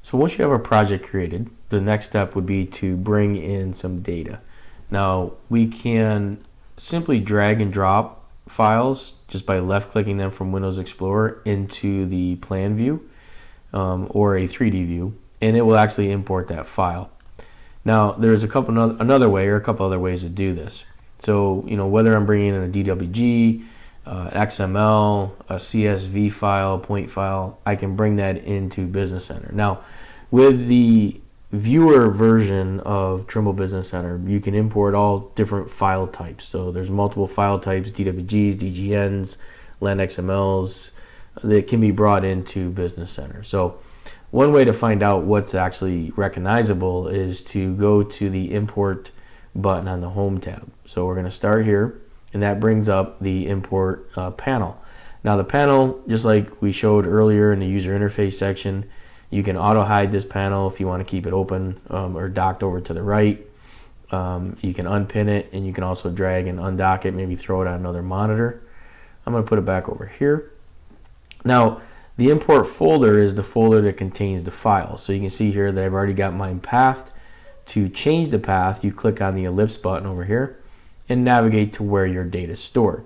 So once you have a project created, the next step would be to bring in some data. Now we can simply drag and drop files just by left clicking them from Windows Explorer into the plan view or a 3D view, and it will actually import that file. Now there's a couple other ways to do this. So whether I'm bringing in a DWG, XML, a CSV file, point file, I can bring that into Business Center. Now with the viewer version of Trimble Business Center, you can import all different file types. So there's multiple file types, DWGs, DGNs, LandXMLs, that can be brought into Business Center. So one way to find out what's actually recognizable is to go to the import button on the home tab. So we're going to start here, and that brings up the import panel. Now the panel, just like we showed earlier in the user interface section, you can auto hide this panel if you want to keep it open or docked over to the right. You can unpin it, and you can also drag and undock it, maybe throw it on another monitor. I'm going to put it back over here. Now the import folder is the folder that contains the file. So you can see here that I've already got mine pathed. To change the path, you click on the ellipse button over here and navigate to where your data is stored.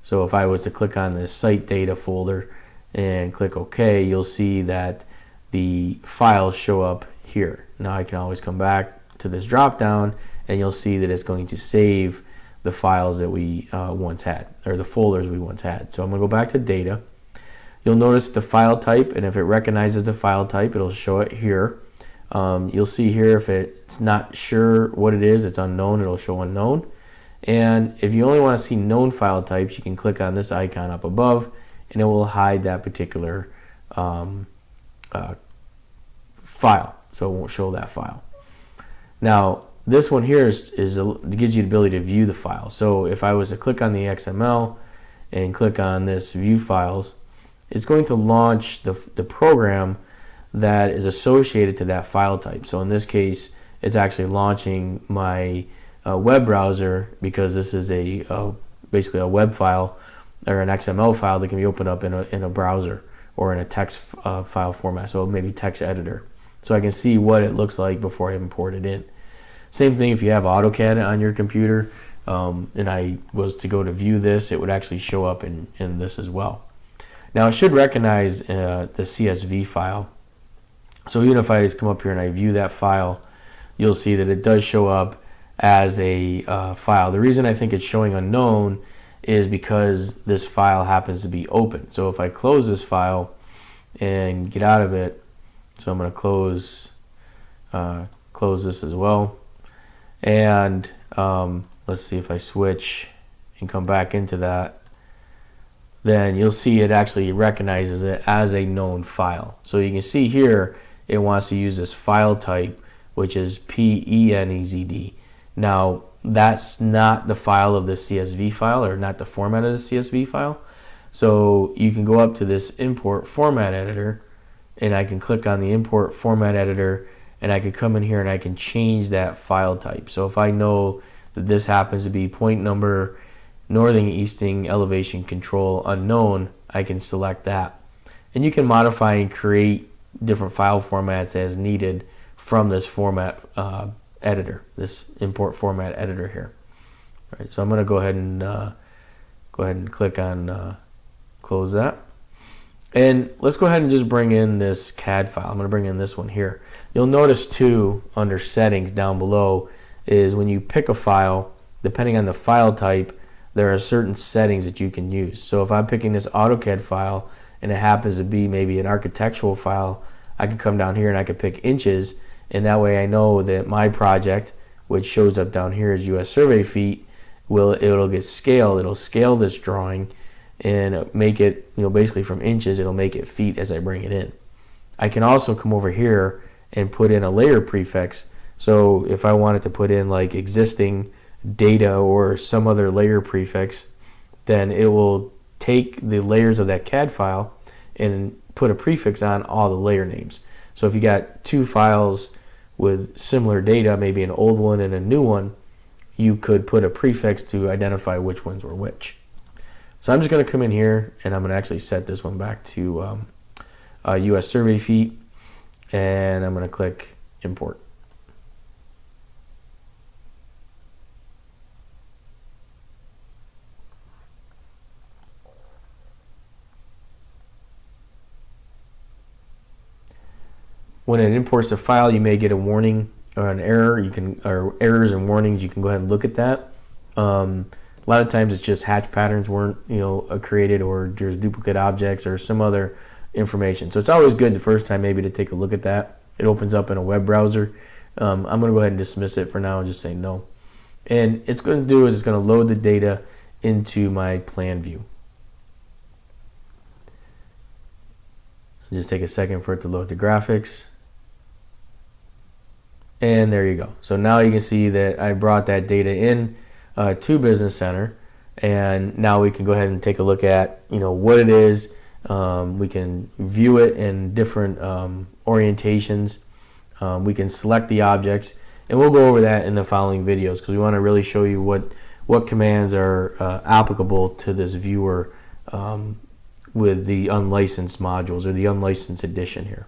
So if I was to click on the site data folder and click OK, you'll see that the files show up here. Now I can always come back to this drop down, and you'll see that it's going to save the files that we once had, or the folders we once had. So I'm going to go back to data. You'll notice the file type, and if it recognizes the file type, it'll show it here. You'll see here if it's not sure what it is, it's unknown, it'll show unknown. And if you only want to see known file types, you can click on this icon up above, and it will hide that particular file, so it won't show that file. Now this one here gives you the ability to view the file. So if I was to click on the XML and click on this view files, it's going to launch the program that is associated to that file type. So in this case, it's actually launching my web browser, because this is basically a web file or an XML file that can be opened up in a browser or in a text file format, so maybe text editor. So I can see what it looks like before I import it in. Same thing if you have AutoCAD on your computer, and I was to go to view this, it would actually show up in this as well. Now it should recognize the CSV file. So even if I just come up here and I view that file, you'll see that it does show up as a file. The reason I think it's showing unknown is because this file happens to be open. So if I close this file and get out of it, so I'm going to close this as well, and let's see if I switch and come back into that, then you'll see it actually recognizes it as a known file. So you can see here it wants to use this file type, which is PENEZD. Now that's not the file of the CSV file, or not the format of the CSV file. So you can go up to this import format editor, and I can click on the import format editor, and I can come in here and I can change that file type. So if I know that this happens to be point number, northern easting elevation control unknown, I can select that. And you can modify and create different file formats as needed from this format editor, this import format editor here. All right, so I'm going to go ahead and click on close that. And let's go ahead and just bring in this CAD file. I'm going to bring in this one here. You'll notice too, under settings down below, is when you pick a file, depending on the file type, there are certain settings that you can use. So if I'm picking this AutoCAD file and it happens to be maybe an architectural file, I can come down here and I can pick inches, and that way I know that my project, which shows up down here as US survey feet, it'll get scaled. It'll scale this drawing and make it, basically from inches, it'll make it feet as I bring it in. I can also come over here and put in a layer prefix. So if I wanted to put in like existing data or some other layer prefix, then it will take the layers of that CAD file and put a prefix on all the layer names. So if you got two files with similar data, maybe an old one and a new one, you could put a prefix to identify which ones were which. So I'm just going to come in here and I'm going to actually set this one back to US survey feet. and I'm going to click import. When it imports a file, you may get a warning or an error. Or errors and warnings. You can go ahead and look at that. A lot of times it's just hatch patterns weren't created, or there's duplicate objects or some other information. So it's always good the first time maybe to take a look at that. It opens up in a web browser. I'm going to go ahead and dismiss it for now and just say no. And it's going to do is it's going to load the data into my plan view. Just take a second for it to load the graphics. And there you go. So now you can see that I brought that data in to Business Center, and now we can go ahead and take a look at what it is. We can view it in different orientations. We can select the objects, and we'll go over that in the following videos because we want to really show you what commands are applicable to this viewer with the unlicensed modules or the unlicensed edition here.